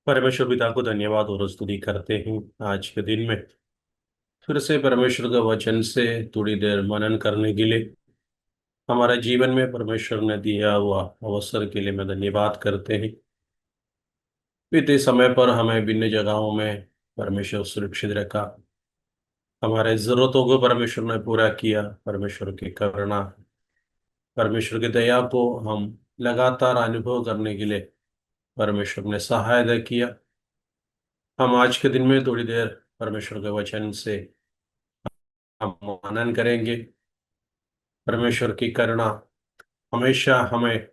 परमेश्वर पिता को धन्यवाद और स्तुति करते हैं आज के दिन में फिर से परमेश्वर का वचन से थोड़ी देर मनन करने के लिए हमारे जीवन में परमेश्वर ने दिया हुआ अवसर के लिए मैं धन्यवाद करते हैं। बीते समय पर हमें विभिन्न जगहों में परमेश्वर सुरक्षित रखा। हमारे जरूरतों को परमेश्वर ने पूरा किया। परमेश्वर की करुणा, परमेश्वर की दया को हम लगातार अनुभव करने के लिए परमेश्वर ने सहायता किया। हम आज के दिन में थोड़ी देर परमेश्वर के वचन से हम मनन करेंगे। परमेश्वर की करुणा हमेशा हमें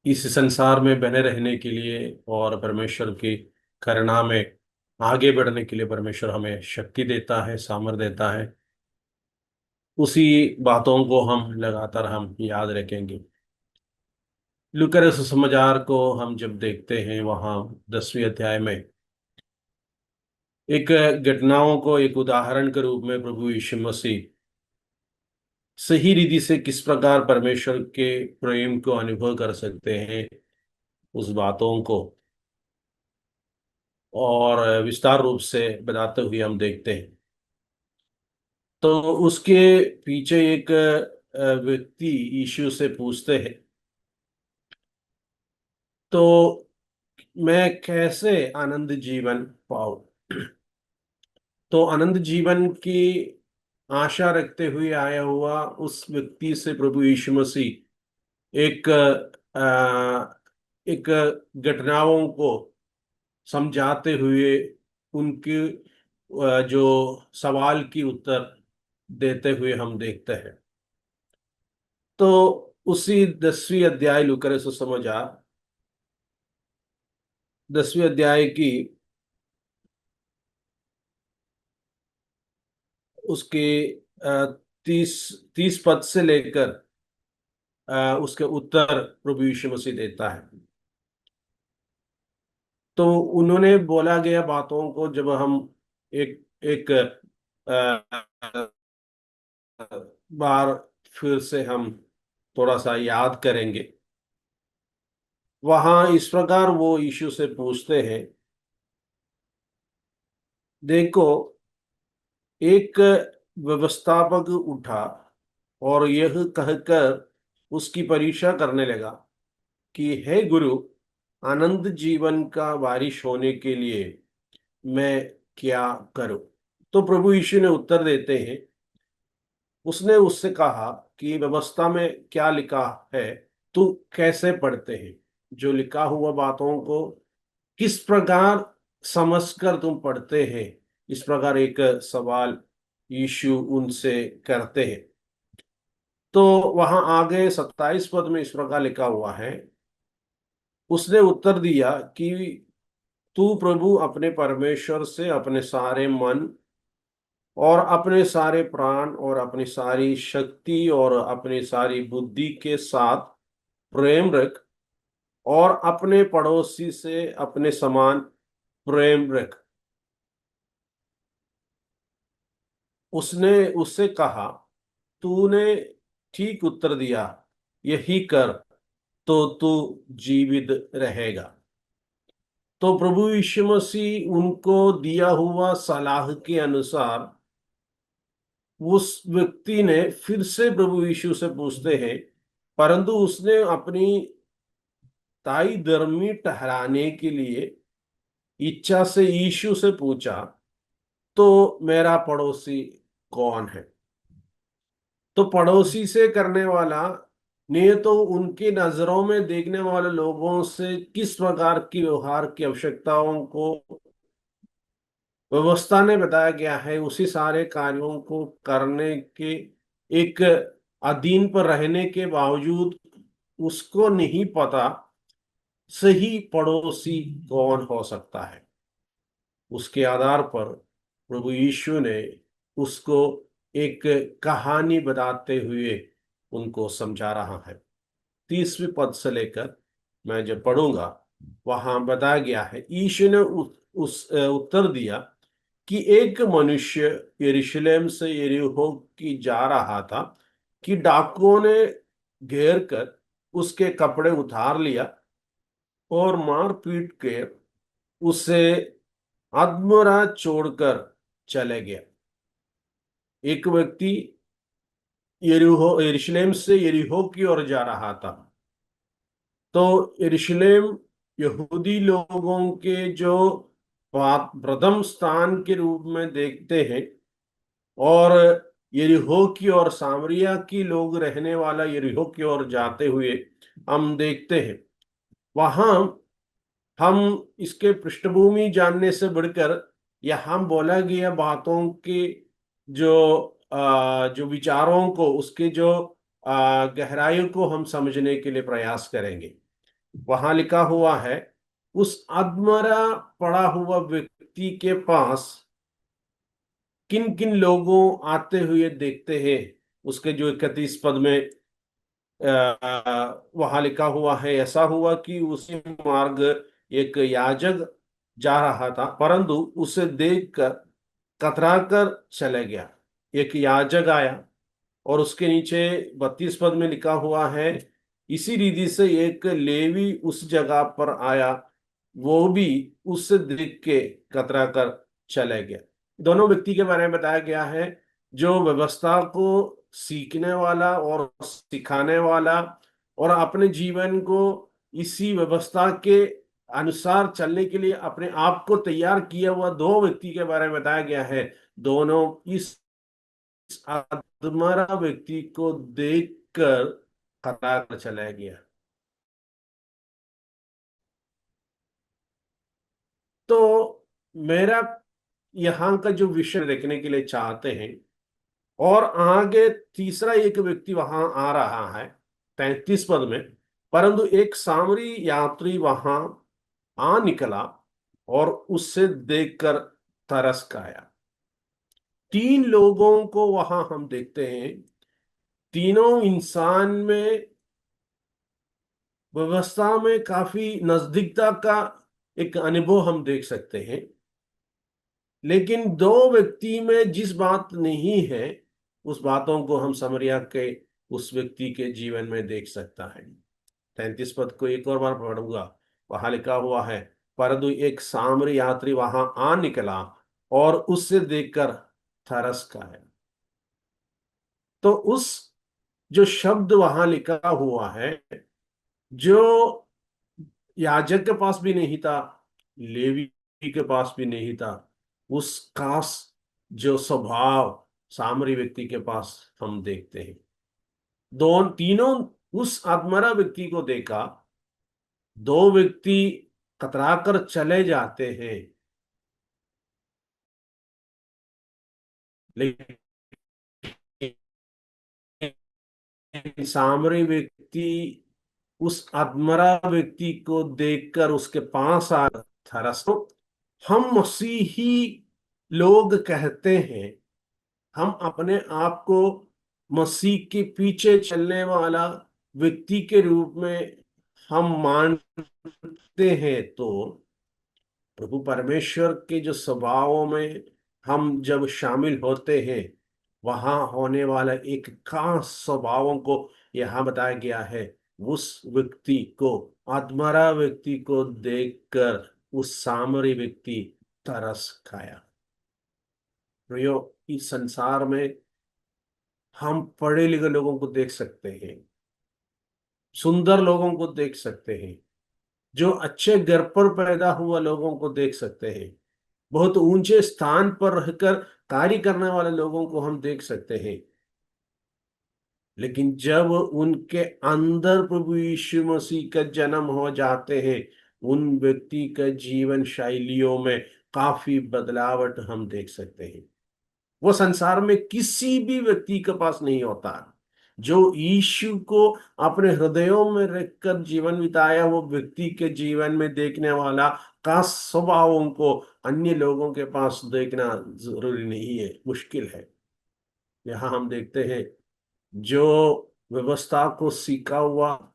इस संसार में बने रहने के लिए और परमेश्वर की करुणा में आगे बढ़ने के लिए परमेश्वर हमें शक्ति देता है, सामर्थ देता है। उसी बातों को हम लगातार हम याद रखेंगे। लूका रचित सुसमाचार को हम जब देखते हैं, वहाँ 10वें अध्याय में एक घटनाओं को एक उदाहरण के रूप में प्रभु यीशु मसीह सही रीति से किस प्रकार परमेश्वर के प्रेम को अनुभव कर सकते हैं, उस बातों को और विस्तार रूप से बताते हुए हम देखते हैं। तो उसके पीछे एक व्यक्ति यीशु से पूछते हैं, तो मैं कैसे आनंद जीवन पाऊं। तो आनंद जीवन की आशा रखते हुए आया हुआ उस व्यक्ति से प्रभु यीशु मसीह एक घटनाओं को समझाते हुए उनके जो सवाल की उत्तर देते हुए हम देखते हैं। तो उसी 10वीं अध्याय लूका रचित सुसमाचार 10वीं अध्याय की उसके 30 30 पद से लेकर उसके उत्तर प्रभु यीशु मसीह देता है। तो उन्होंने बोला गया बातों को जब हम एक एक बार फिर से हम थोड़ा सा याद करेंगे। वहां इस प्रकार वो यीशु से पूछते हैं, देखो, एक व्यवस्थापक उठा और यह कहकर उसकी परीक्षा करने लगा कि हे गुरु, आनंद जीवन का वारिश होने के लिए मैं क्या करूं। तो प्रभु यीशु ने उत्तर देते हैं, उसने उससे कहा कि व्यवस्था में क्या लिखा है, तू कैसे पढ़ते हैं, जो लिखा हुआ बातों को किस प्रकार समझकर तुम पढ़ते हैं। इस प्रकार एक सवाल यीशु उनसे करते हैं। तो वहां आगे 27 पद में इस प्रकार लिखा हुआ है, उसने उत्तर दिया कि तू प्रभु अपने परमेश्वर से अपने सारे मन और अपने सारे प्राण और अपनी सारी शक्ति और अपनी सारी बुद्धि के साथ प्रेम रख, और अपने पड़ोसी से अपने समान प्रेम रख। उसने उससे कहा, तूने ठीक उत्तर दिया, यही कर तो तू जीवित रहेगा। तो प्रभु यीशु मसीह उनको दिया हुआ सलाह के अनुसार उस व्यक्ति ने फिर से प्रभु यीशु से पूछते हैं, परंतु उसने अपनी ताई धर्मी ठहराने के लिए इच्छा से यीशु से पूछा, तो मेरा पड़ोसी कौन है। तो पड़ोसी से करने वाला ने तो उनकी नजरों में देखने वाले लोगों से किस प्रकार की व्यवहार की आवश्यकताओं को व्यवस्था ने बताया गया है, उसी सारे कार्यों को करने के एक अधीन पर रहने के बावजूद उसको नहीं पता सही पड़ोसी कौन हो सकता है। उसके आधार पर प्रभु यीशु ने उसको एक कहानी बताते हुए उनको समझा रहा है। 30वें पद से लेकर मैं जब पढ़ूंगा, वहां बताया गया है, यीशु ने उत्तर दिया कि एक मनुष्य यरूशलेम से यरीहो की जा रहा था कि डाकुओं ने घेर कर उसके कपड़े उतार लिया और मार पीट के उसे अधमरा छोड़कर चले गया। एक व्यक्ति यरूशलेम से यरीहो की ओर जा रहा था। तो यरूशलेम यहूदी लोगों के जो प्रथम स्थान के रूप में देखते हैं, और यरीहो की ओर सामरिया की लोग रहने वाला यरीहो की ओर जाते हुए हम देखते हैं। वहां हम इसके पृष्ठभूमि जानने से बढ़कर यहाँ बोला गया बातों के जो जो विचारों को, उसके जो गहराई को हम समझने के लिए प्रयास करेंगे। वहां लिखा हुआ है, उस अधमरा पड़ा हुआ व्यक्ति के पास किन किन लोगों आते हुए देखते हैं। उसके जो 31 पद में वहां लिखा हुआ है, ऐसा हुआ कि उसी मार्ग एक याजक जा रहा था, परंतु उसे देखकर कतरा कर चले गया। एक याजक आया, और उसके नीचे 32 पद में लिखा हुआ है, इसी रीति से एक लेवी उस जगह पर आया, वो भी उससे देख के कतरा कर चले गया। दोनों व्यक्ति के बारे में बताया गया है, जो व्यवस्था को सीखने वाला और सिखाने वाला, और अपने जीवन को इसी व्यवस्था के अनुसार चलने के लिए अपने आप को तैयार किया हुआ दो व्यक्ति के बारे में बताया गया है। दोनों इस अधमरा व्यक्ति को देखकर कतार चला गया। तो मेरा यहाँ का जो विषय देखने के लिए चाहते हैं, और आगे तीसरा एक व्यक्ति वहां आ रहा है 33 पद में, परंतु एक सामरी यात्री वहां आ निकला और उससे देखकर तरस खाया। तीन लोगों को वहां हम देखते हैं। तीनों इंसान में व्यवस्था में काफी नजदीकता का एक अनुभव हम देख सकते हैं, लेकिन दो व्यक्ति में जिस बात नहीं है, उस बातों को हम समरिया के उस व्यक्ति के जीवन में देख सकता है। 33 पद को एक और बार पढ़ूंगा। वहां लिखा हुआ है, परंतु एक सामरी यात्री वहां आ निकला और उससे देखकर तरस खाया। तो उस जो शब्द वहां लिखा हुआ है, जो याजक के पास भी नहीं था, लेवी के पास भी नहीं था, उसका जो स्वभाव सामरी व्यक्ति के पास हम देखते हैं। दोनों तीनों उस आत्मरा व्यक्ति को देखा, दो व्यक्ति कतरा कर चले जाते हैं, लेकिन सामरी व्यक्ति उस आत्मरा व्यक्ति को देखकर उसके पास आ थरस। हम मसीही लोग कहते हैं, हम अपने आप को मसीह के पीछे चलने वाला व्यक्ति के रूप में हम मानते हैं। तो प्रभु परमेश्वर के जो स्वभावों में हम जब शामिल होते हैं, वहां होने वाला एक खास स्वभावों को यहाँ बताया गया है। उस व्यक्ति को, अधमरा व्यक्ति को देखकर उस सामरी व्यक्ति तरस खाया। प्रियो, इस संसार में हम पढ़े लिखे लोगों को देख सकते हैं, सुंदर लोगों को देख सकते हैं, जो अच्छे घर पर पैदा हुआ लोगों को देख सकते हैं, बहुत ऊंचे स्थान पर रहकर कार्य करने वाले लोगों को हम देख सकते हैं। लेकिन जब उनके अंदर प्रभु यीशु मसीह का जन्म हो जाते हैं, उन व्यक्ति का जीवन शैलियों में काफी बदलावट हम देख सकते हैं। वो संसार में किसी भी व्यक्ति के पास नहीं होता जो यीशु को अपने हृदयों में रखकर जीवन बिताया। वो व्यक्ति के जीवन में देखने वाला का स्वभावों को अन्य लोगों के पास देखना जरूरी नहीं है, मुश्किल है। यहाँ हम देखते हैं, जो व्यवस्था को सीखा हुआ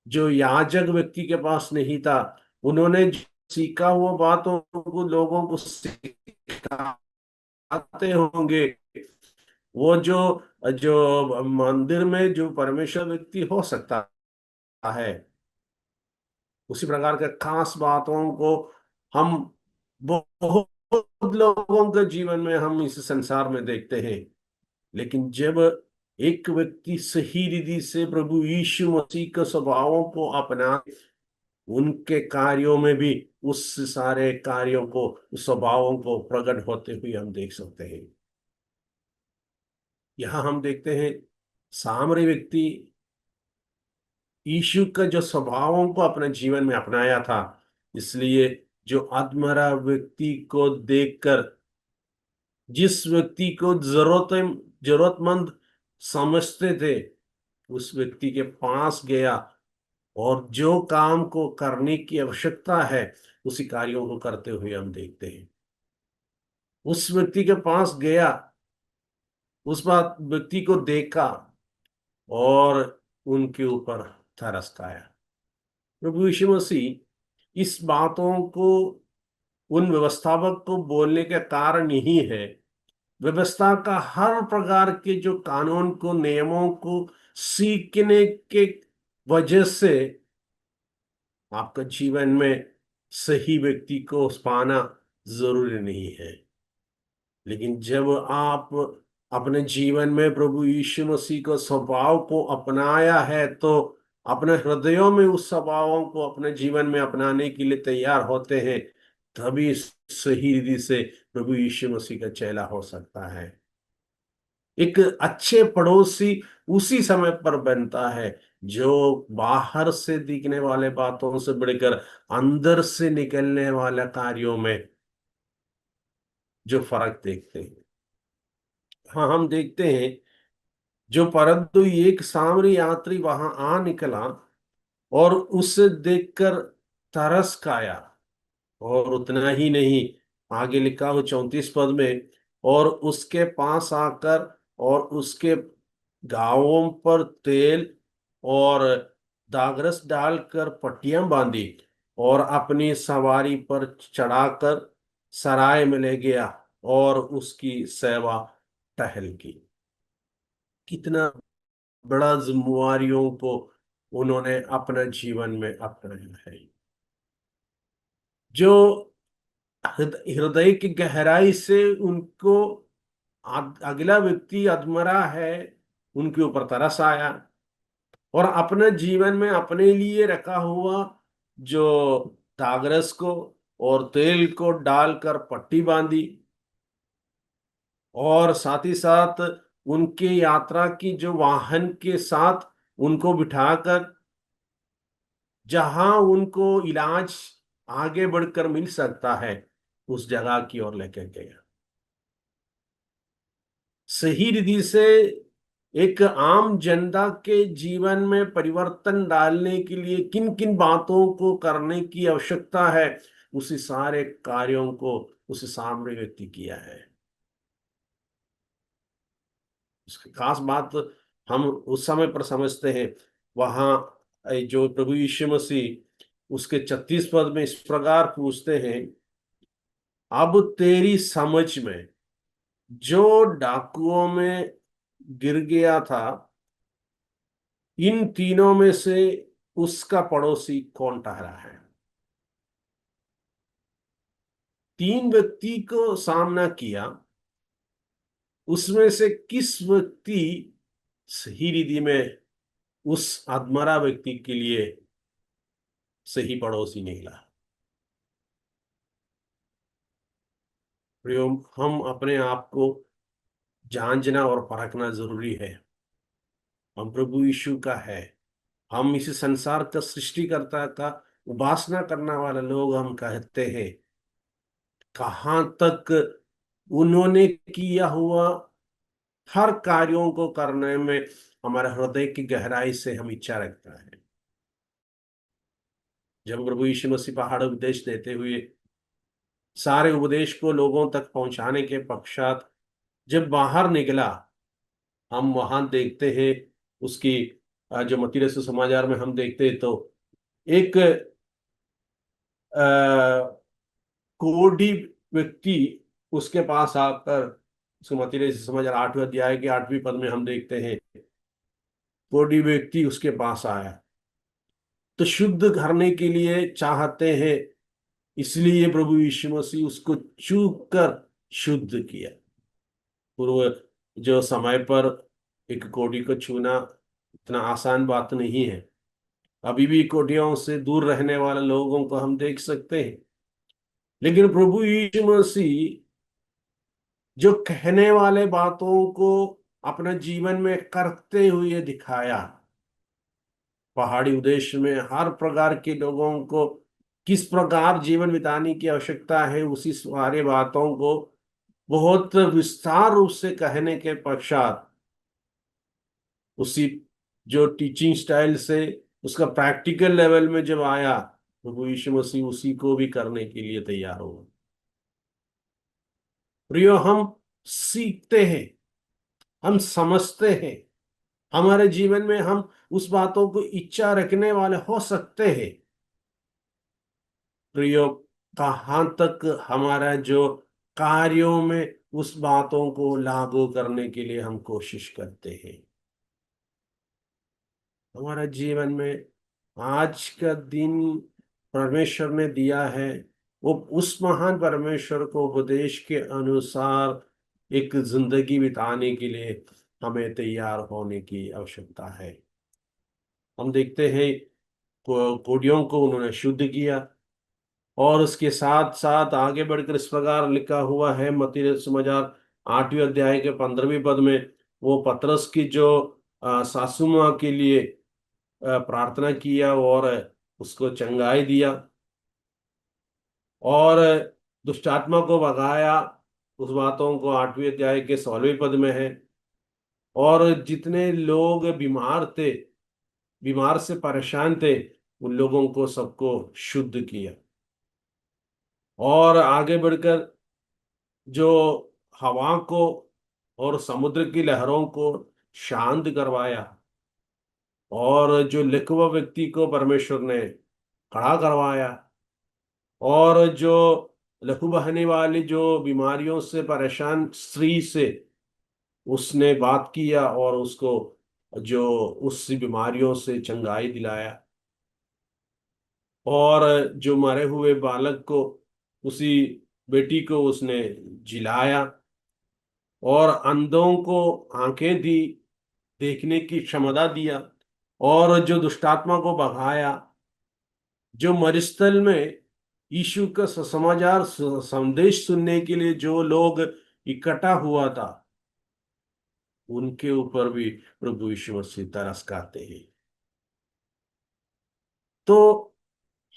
जो याजक व्यक्ति के पास नहीं था, उन्होंने सीखा हुआ बातों को लोगों को सिखाते होंगे। वो जो जो मंदिर में जो परमेश्वर व्यक्ति हो सकता है, उसी प्रकार के खास बातों को हम बहुत लोगों के जीवन में हम इस संसार में देखते हैं, लेकिन जब एक व्यक्ति सही रीति से प्रभु यीशु मसीह के स्वभावों को अपना, उनके कार्यों में भी उस सारे कार्यों को, उस स्वभावों को प्रकट होते हुए हम देख सकते हैं। यहाँ हम देखते हैं सामरी व्यक्ति यीशु का जो स्वभावों को अपने जीवन में अपनाया था, इसलिए जो अधमरा व्यक्ति को देखकर, जिस व्यक्ति को जरूरतमंद समझते थे, उस व्यक्ति के पास गया और जो काम को करने की आवश्यकता है उसी कार्यों को करते हुए हम देखते हैं। उस व्यक्ति के पास गया, उस बात व्यक्ति को देखा और उनके ऊपर तरस खाया। प्रभु यीशु मसीह इस बातों को उन व्यवस्थापक को बोलने का कारण यही है, व्यवस्था का हर प्रकार के जो कानून को, नियमों को सीखने के वजह से आपका जीवन में सही व्यक्ति को पाना जरूरी नहीं है। लेकिन जब आप अपने जीवन में प्रभु यीशु मसीह का स्वभाव को अपनाया है, तो अपने हृदयों में उस स्वभावों को अपने जीवन में अपनाने के लिए तैयार होते हैं, तभी सही रीति से प्रभु यीशु मसीह का चेला हो सकता है। एक अच्छे पड़ोसी उसी समय पर बनता है जो बाहर से दिखने वाले बातों से बढ़कर अंदर से निकलने वाले कार्यों में जो फर्क देखते हैं। हाँ, हम देखते हैं जो परंतु एक सामरी यात्री वहां आ निकला और उसे देखकर तरस खाया, और उतना ही नहीं, आगे लिखा हो 34 पद में, और उसके पास आकर और उसके घावों पर तेल और दागरस डालकर पट्टियां बांधी और अपनी सवारी पर चढ़ाकर सराय में ले गया और उसकी सेवा टहल की। कितना बड़ा जिम्मेवारियों को उन्होंने अपने जीवन में अपनाया है। जो हृदय की गहराई से उनको अगला व्यक्ति अधमरा है, उनके ऊपर तरस आया और अपने जीवन में अपने लिए रखा हुआ जो दागरस को और तेल को डालकर पट्टी बांधी, और साथ ही साथ उनके यात्रा की जो वाहन के साथ उनको बिठाकर जहां उनको इलाज आगे बढ़कर मिल सकता है उस जगह की ओर लेकर गया। सही रीति से एक आम जनता के जीवन में परिवर्तन डालने के लिए किन किन बातों को करने की आवश्यकता है, उसी सारे कार्यों को उस सामने व्यक्ति किया है। उसकी खास बात हम उस समय पर समझते हैं, वहां जो प्रभु यीशु मसीह उसके 36 पद में इस प्रकार पूछते हैं, अब तेरी समझ में जो डाकुओं में गिर गया था, इन तीनों में से उसका पड़ोसी कौन ठहरा है? तीन व्यक्ति को सामना किया, उसमें से किस व्यक्ति सही रीति में उस अधमरा व्यक्ति के लिए सही पड़ोसी निकला? प्रियो, हम अपने आप को जांचना और परखना जरूरी है। हम प्रभु यीशु का है, हम इस संसार का सृष्टिकर्ता का उपासना करने वाले लोग हम कहते हैं। कहाँ तक उन्होंने किया हुआ हर कार्यों को करने में हमारे हृदय की गहराई से हम इच्छा रखता है। जब प्रभु यीशु मसीह पहाड़ उपदेश देते हुए सारे उपदेश को लोगों तक पहुंचाने के पश्चात जब बाहर निकला, हम वहां देखते हैं उसकी जो मत्ती रचित समाचार में हम देखते हैं, तो एक कोढ़ी व्यक्ति उसके पास आकर, उसको मत्ती रचित समाचार 8वें अध्याय के 8वीं पद में हम देखते हैं, कोढ़ी व्यक्ति उसके पास आया तो शुद्ध करने के लिए चाहते हैं इसलिए प्रभु यीशु मसीह उसको चूक कर शुद्ध किया। पूर्व जो समय पर एक कोढ़ी को छूना इतना आसान बात नहीं है। अभी भी कोढ़ियों से दूर रहने वाले लोगों को हम देख सकते हैं, लेकिन प्रभु यीशु मसीह जो कहने वाले बातों को अपने जीवन में करते हुए दिखाया, पहाड़ी उद्देश्य में हर प्रकार के लोगों को किस प्रकार जीवन बिताने की आवश्यकता है, उसी सारे बातों को बहुत विस्तार रूप से कहने के पश्चात उसी जो टीचिंग स्टाइल से उसका प्रैक्टिकल लेवल में जब आया, प्रभु यीशु मसीह उसी को भी करने के लिए तैयार हुआ। प्रियो, हम सीखते हैं, हम समझते हैं, हमारे जीवन में हम उस बातों को इच्छा रखने वाले हो सकते हैं। प्रियो, कहाँ तक हमारा जो कार्यों में उस बातों को लागू करने के लिए हम कोशिश करते हैं। हमारा जीवन में आज का दिन परमेश्वर ने दिया है, वो उस महान परमेश्वर को उपदेश के अनुसार एक जिंदगी बिताने के लिए हमें तैयार होने की आवश्यकता है। हम देखते हैं कोढ़ियों को उन्होंने शुद्ध किया, और उसके साथ साथ आगे बढ़कर इस प्रकार लिखा हुआ है मत्ती सुसमाचार 8वें अध्याय के 15वें पद में, वो पतरस की जो सासू माँ के लिए प्रार्थना किया और उसको चंगाई दिया और दुष्ट आत्मा को भगाया। उस बातों को 8वें अध्याय के 16वें पद में है। और जितने लोग बीमार थे, बीमार से परेशान थे, उन लोगों को सबको शुद्ध किया। और आगे बढ़कर जो हवा को और समुद्र की लहरों को शांत करवाया, और जो लिखवा व्यक्ति को परमेश्वर ने खड़ा करवाया, और जो लहू बहने वाली जो बीमारियों से परेशान स्त्री से उसने बात किया और उसको जो उस बीमारियों से चंगाई दिलाया, और जो मरे हुए बालक को, उसी बेटी को उसने जिलाया, और अंधों को आंखें दी, देखने की क्षमता दिया, और जो दुष्टात्मा को भगाया, जो मरुस्थल में यीशु का सुसमाचार संदेश सुनने के लिए जो लोग इकट्ठा हुआ था, उनके ऊपर भी प्रभु यीशु मसीह तरस खाते हैं। तो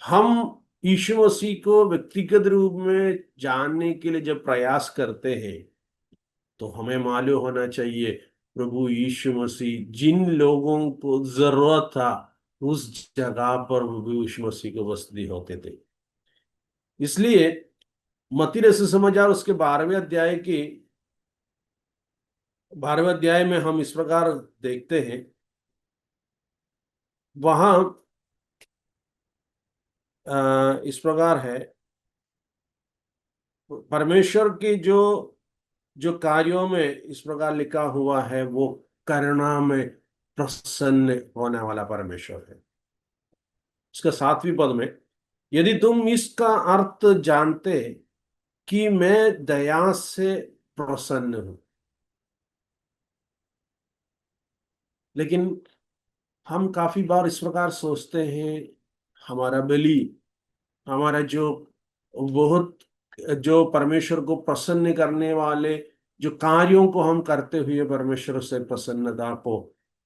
हम यीशु मसीह को व्यक्तिगत रूप में जानने के लिए जब प्रयास करते हैं, तो हमें मालूम होना चाहिए प्रभु यीशु मसीह जिन लोगों को जरूरत था, उस जगह पर प्रभु यीशु मसीह को वसती होते थे। इसलिए मत्ती रचित सुसमाचार उसके 12वें अध्याय में हम इस प्रकार देखते हैं। वहां इस प्रकार है, परमेश्वर के जो जो कार्यों में इस प्रकार लिखा हुआ है, वो करुणा में प्रसन्न होने वाला परमेश्वर है। उसका 7वें पद में, यदि तुम इसका अर्थ जानते कि मैं दया से प्रसन्न हूं। लेकिन हम काफी बार इस प्रकार सोचते हैं, हमारा बलि, हमारा जो बहुत जो परमेश्वर को प्रसन्न करने वाले जो कार्यों को हम करते हुए परमेश्वर से प्रसन्नता को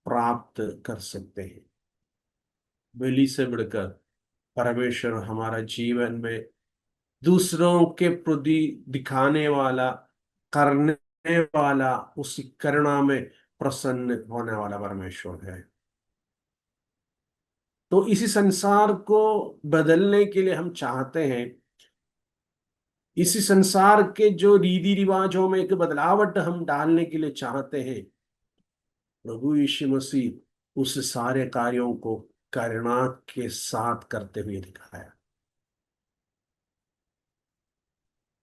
प्राप्त कर सकते हैं। बलि से बढ़कर परमेश्वर हमारा जीवन में दूसरों के प्रति दिखाने वाला, करने वाला, उस करुणा में प्रसन्न होने वाला परमेश्वर है। तो इसी संसार को बदलने के लिए हम चाहते हैं, इसी संसार के जो रीति रिवाजों में एक बदलावट हम डालने के लिए चाहते हैं। प्रभु यीशु मसीह उस सारे कार्यों को करुणा के साथ करते हुए दिखाया।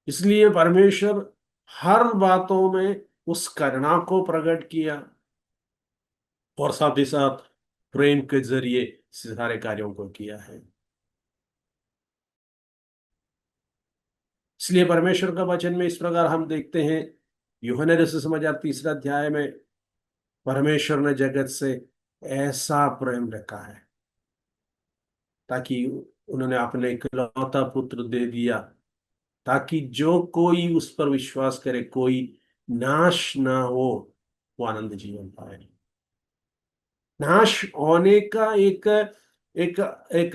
इसलिए परमेश्वर हर बातों में उस करुणा को प्रकट किया, और साथ ही साथ प्रेम के जरिए सारे कार्यों को किया है। इसलिए परमेश्वर का वचन में इस प्रकार हम देखते हैं, यूहन्ना रसूल समाचार 3 अध्याय में, परमेश्वर ने जगत से ऐसा प्रेम रखा है ताकि उन्होंने अपने इकलौता पुत्र दे दिया, ताकि जो कोई उस पर विश्वास करे, कोई नाश ना हो, वो आनंद जीवन पाए। नाश होने का एक एक एक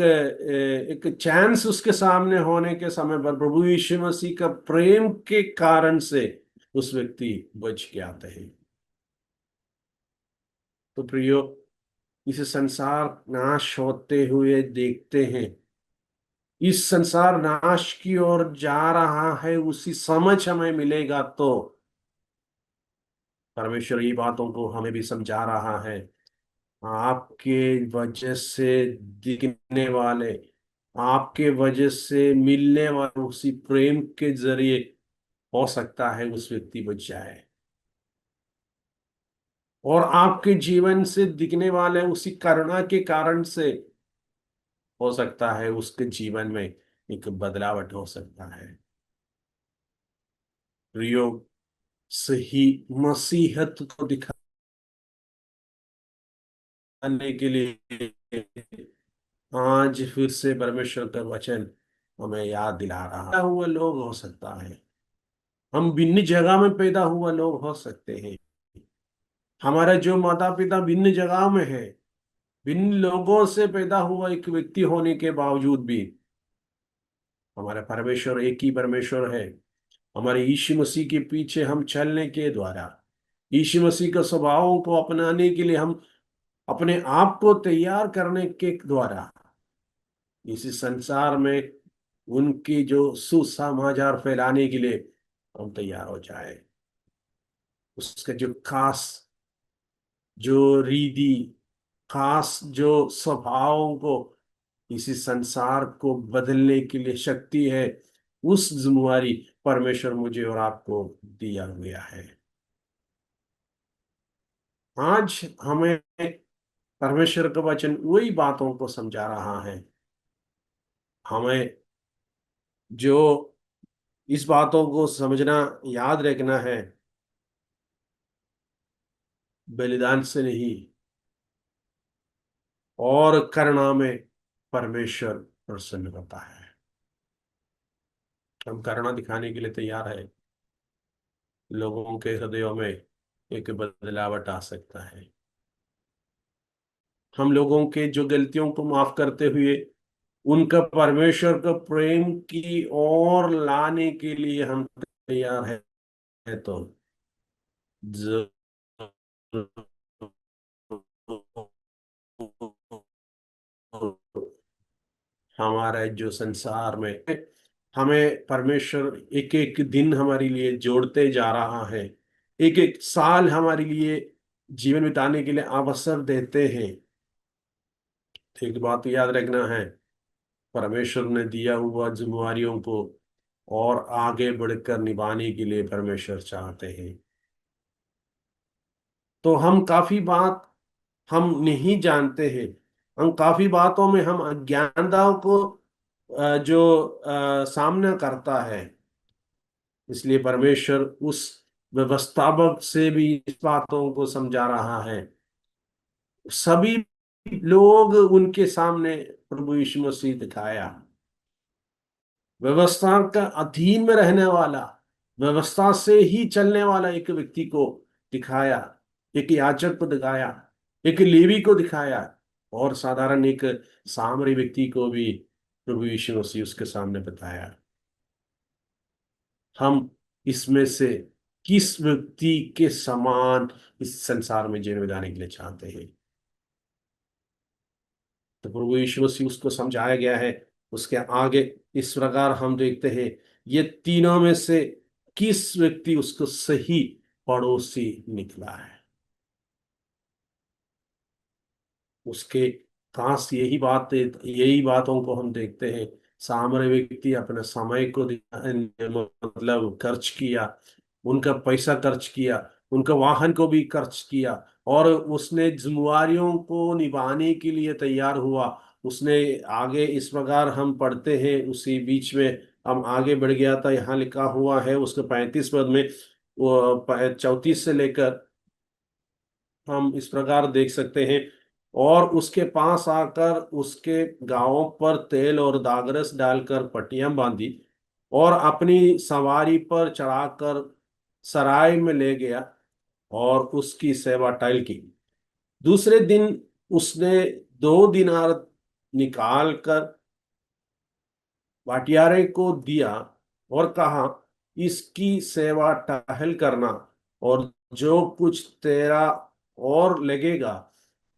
एक चांस उसके सामने होने के समय पर प्रभु यीशु मसीह का प्रेम के कारण से उस व्यक्ति बच के आते हैं। तो प्रियो, इस संसार नाश होते हुए देखते हैं, इस संसार नाश की ओर जा रहा है, उसी समझ हमें मिलेगा तो परमेश्वर ये बातों को हमें भी समझा रहा है। आपके वजह से दिखने वाले, आपके वजह से मिलने वाले उसी प्रेम के जरिए हो सकता है उस व्यक्ति बच जाए, और आपके जीवन से दिखने वाले उसी करुणा के कारण से हो सकता है उसके जीवन में एक बदलावट हो सकता है। प्रियो, सही मसीहत को दिखाने के लिए आज फिर से परमेश्वर का वचन हमें याद दिला रहा है। पैदा हुआ लोग हो सकता है, हम भिन्न जगह में पैदा हुआ लोग हो सकते हैं, हमारे जो माता पिता भिन्न जगह में है, भिन्न लोगों से पैदा हुआ एक व्यक्ति होने के बावजूद भी हमारा परमेश्वर एक ही परमेश्वर है। हमारे यीशु मसीह के पीछे हम चलने के द्वारा, यीशु मसीह के स्वभावों को अपनाने के लिए हम अपने आप को तैयार करने के द्वारा इस संसार में उनकी जो सुसमाचार फैलाने के लिए हम तैयार हो जाए। उसका जो खास जो रीति, खास जो स्वभावों को इसी संसार को बदलने के लिए शक्ति है, उस जिम्मेवारी परमेश्वर मुझे और आपको दिया गया है। आज हमें परमेश्वर का वचन वही बातों को समझा रहा है। हमें जो इस बातों को समझना, याद रखना है, बलिदान से नहीं और करुणा में परमेश्वर प्रसन्न होता है। हम करुणा दिखाने के लिए तैयार है, लोगों के हृदयों में एक बदलावट आ सकता है। हम लोगों के जो गलतियों को माफ करते हुए उनका परमेश्वर का प्रेम की ओर लाने के लिए हम तैयार है तो हमारा जो संसार में हमें परमेश्वर एक एक दिन हमारे लिए जोड़ते जा रहा है, एक एक साल हमारे लिए जीवन बिताने के लिए अवसर देते हैं। एक बात याद रखना है, परमेश्वर ने दिया हुआ जिम्मेवारियों को और आगे बढ़कर निभाने के लिए परमेश्वर चाहते हैं। तो हम काफी बात हम नहीं जानते हैं, हम काफी बातों में हम अज्ञानताओं को जो सामना करता है। इसलिए परमेश्वर उस व्यवस्थापक से भी इस बातों को समझा रहा है। सभी लोग उनके सामने प्रभु यीशु मसीह दिखाया, व्यवस्था का अधीन में रहने वाला, व्यवस्था से ही चलने वाला एक व्यक्ति को दिखाया, एक याजक को दिखाया, एक लेवी को दिखाया, और साधारण एक सामरी व्यक्ति को भी प्रभु यीशु मसीह उसके सामने बताया। हम इसमें से किस व्यक्ति के समान इस संसार में जीवन बिताने के लिए चाहते हैं? तो प्रभु यीशु मसीह उसको समझाया गया है। उसके आगे इस प्रकार हम देखते हैं, ये तीनों में से किस व्यक्ति उसको सही पड़ोसी निकला है। उसके पास यही बातों को हम देखते हैं। सामरी व्यक्ति अपने समय को मतलब खर्च किया, उनका पैसा खर्च किया, उनका वाहन को भी खर्च किया, और उसने जिम्मेवारियों को निभाने के लिए तैयार हुआ। उसने आगे इस प्रकार हम पढ़ते हैं, उसी बीच में हम आगे बढ़ गया था, यहाँ लिखा हुआ है उसके 35 पद में, वो 34 से लेकर हम इस प्रकार देख सकते हैं। और उसके पास आकर उसके गांवों पर तेल और दागरस डालकर पट्टियां बांधी और अपनी सवारी पर चढ़ाकर सराय में ले गया और उसकी सेवा टहल की। दूसरे दिन उसने 2 दिनार निकाल कर वाटियारे को दिया और कहा, इसकी सेवा टहल करना, और जो कुछ तेरा और लगेगा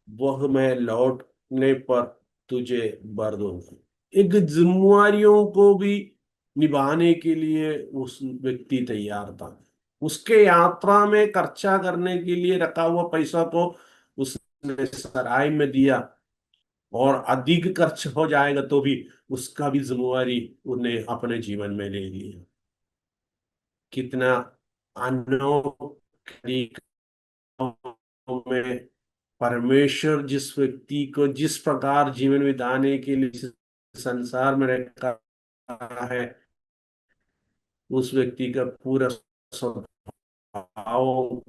वह मैं लौटने पर तुझे भर दूंगा। एक जिम्मेवारियों को भी निभाने के लिए उस व्यक्ति तैयार था। उसके यात्रा में खर्चा करने के लिए रखा हुआ पैसा को उसने सराय में दिया, और अधिक खर्च हो जाएगा तो भी उसका भी जिम्मेवारी उन्हें अपने जीवन में ले लिया। कितना अनोखी में परमेश्वर जिस व्यक्ति को जिस प्रकार जीवन बिताने के लिए इस संसार में रखा है, उस व्यक्ति का पूरा स्वभाव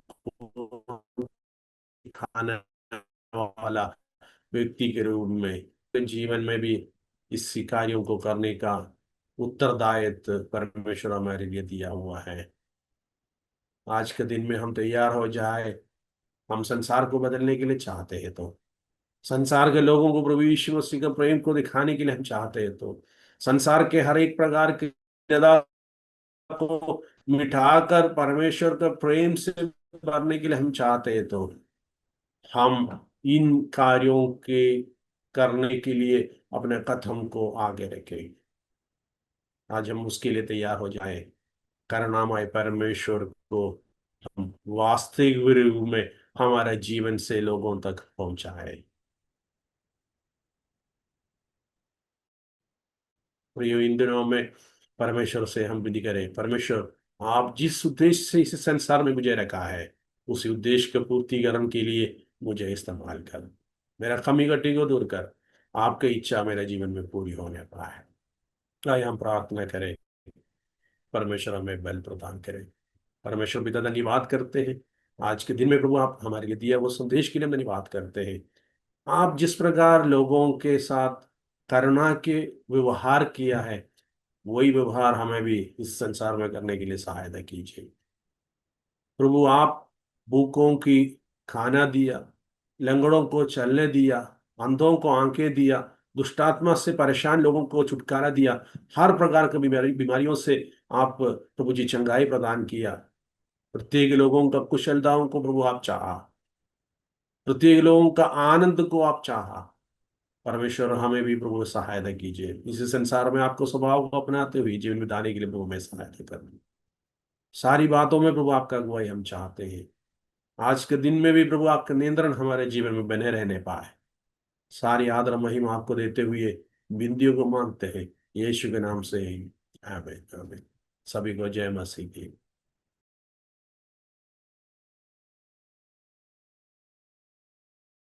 खाने वाला व्यक्ति के रूप में जीवन में भी इस कार्यों को करने का उत्तरदायित्व परमेश्वर हमारे लिए दिया हुआ है। आज के दिन में हम तैयार हो जाए, हम संसार को बदलने के लिए चाहते हैं तो, संसार के लोगों को प्रभु यीशु मसीह का प्रेम को दिखाने के लिए हम चाहते हैं तो, संसार के हर एक प्रकार के ज्यादा को मिटाकर परमेश्वर का प्रेम से भरने के लिए हम चाहते हैं तो, हम इन कार्यों के करने के लिए अपने कदम को आगे रखें। आज हम उसके लिए तैयार हो जाएं, करुणामय परमेश्वर को हम वास्तविक रूप में हमारे जीवन से लोगों तक पहुंचाए। प्रियो, इन दिनों में परमेश्वर से हम विधि करें, परमेश्वर आप जिस उद्देश्य से इस संसार में मुझे रखा है, उसी उद्देश्य के पूर्तिकरण के लिए मुझे इस्तेमाल कर, मेरा कमी कटी को दूर कर, आपकी इच्छा मेरे जीवन में पूरी होने पाए। आइए हम प्रार्थना करें, परमेश्वर हमें बल प्रदान करें। परमेश्वर पिता, धन्यवाद करते हैं आज के दिन में प्रभु, आप हमारे लिए दिया वो संदेश के लिए हम धन्यवाद करते हैं। आप जिस प्रकार लोगों के साथ करुणा के व्यवहार किया है, वही व्यवहार हमें भी इस संसार में करने के लिए सहायता कीजिए। प्रभु, आप भूखों की खाना दिया, लंगड़ों को चलने दिया, अंधों को आंखें दिया, दुष्टात्मा से परेशान लोगों को छुटकारा दिया, हर प्रकार की बीमारियों से आप प्रभु जी चंगाई प्रदान किया। प्रत्येक लोगों का कुशलताओं को प्रभु आप चाहा, प्रत्येक लोगों का आनंद को आप चाहा। परमेश्वर, हमें भी प्रभु सहायता कीजिए, इस संसार में आपको स्वभाव को अपनाते हुए जीवन बिताने के लिए प्रभु में सहायता करनी। सारी बातों में प्रभु आपका अगुवाई हम चाहते हैं। आज के दिन में भी प्रभु आपका नियंत्रण हमारे जीवन में बने रहने पाए। सारी आदर महिमा आपको देते हुए बिंदियों को मांगते हैं, यीशु के नाम से। आमीन आमीन। सभी को जय मसीह की।